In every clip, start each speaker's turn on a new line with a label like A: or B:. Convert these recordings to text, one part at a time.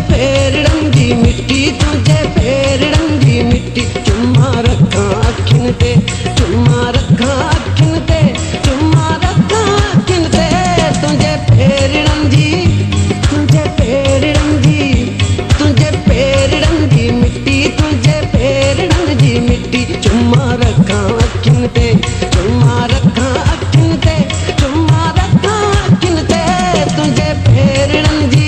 A: फेरड़न दी मिट्टी, तुझे फेरड़न दी मिट्टी। चुम्मा रखा अखिन ते, चुम्मा रखा अखिन ते, चुम्मा रखा अखिन ते। तुझे फेरड़न दी, तुझे फेरड़न दी, तुझे फेरड़न दी मिट्टी, तुझे फेरड़न दी मिट्टी। चुम्मा रखा अखिन ते, चुम्मा रखा अखिन ते, चुम्मा रखा अखिन ते। तुझे फेरड़न दी,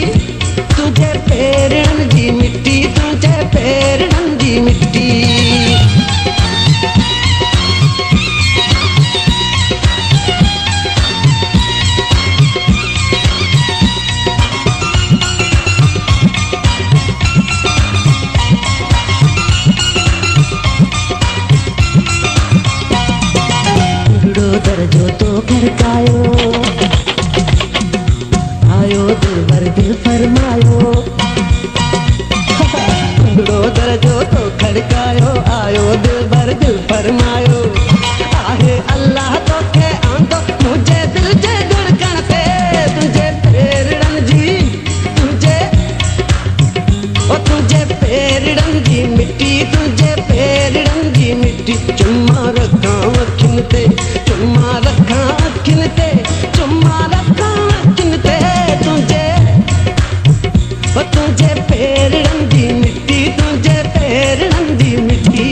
A: तुझे फेरड़न दी मिट्टी, तुझे फेरड़न दी मिट्टी। दरजो तो खड़कायो, आयो दिल भर दिल फरमायो। दरजो तो खड़कायो, आयो दिल भर दिल फरमायो। आहे अल्लाह तो के आंदो मुझे दिल जे धड़कन पे। तुझे फेरड़न जी, तुझे ओ तुझे फेरड़न दी मिट्टी, तुझे फेरड़न दी मिट्टी। चुम्मा रखा अखिन ते, चुम्मा रखा अखिन ते, चुम्मा रखा अखिन ते। तुझे ओ तुझे फेरड़न दी मिट्टी, तुझे फेरड़न दी मिट्टी।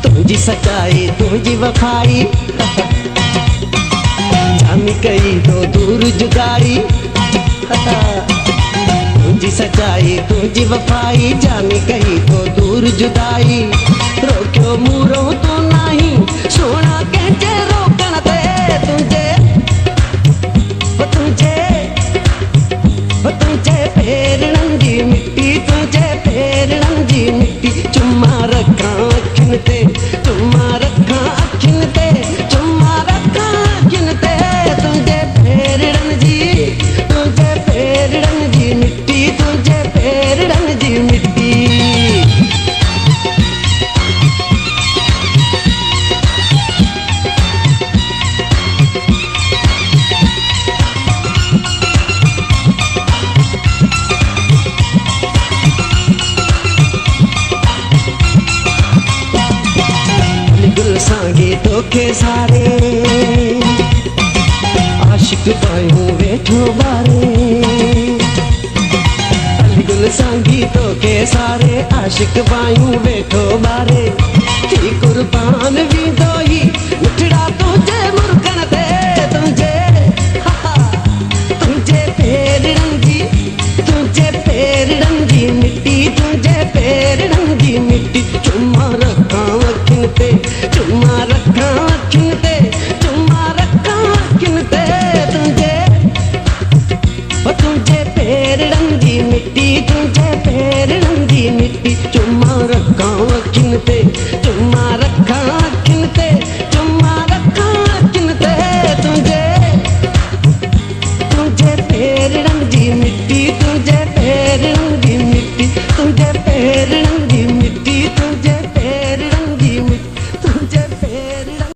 A: तुझी सच्चाई तुझी वफाई, जामी कई तो दूर जुदाई। तुझी सच्चाई तुझी वफाई, जामी कई तो दूर जुदाई। रोक्यो मूरो तो नहीं सोना कैचे रोकण ते। तुझे ओ तुझे ओ तुझे फेरड़न दी मिट्टी, तुझे फेरड़न दी मिट्टी। चुम्मा रखा अखिन ते, चुम्मा रखा अखिन ते, चुम्मा रखा अखिन ते। तुझे फेरड़न दी, तुझे फेरड़न दी मिट्टी, तुझे फेरड़न दी मिट्टी। सांगे तो के सारे आशिक पायूं वेठो बारे। अलीगुल सांगी तो के सारे आशिक पायूं वेठो बारे। थी कुर्बान भी दो ही मिठड़ा तुझे मुर्गन ते। तुझे तुझे फेरड़न दी, तुझे फेरड़न दी मिट्टी, तुझे फेरड़न दी मिट्टी। चुम्मा रखा अखिन ते, चुम्मा रखा अखिन ते, चुम्मा रखा अखिन ते। तुझे ओ तुझे फेरड़न दी मिट्टी, तुझे फेरड़न दी मिट्टी। चुम्मा रखा अखिन ते, चुम्मा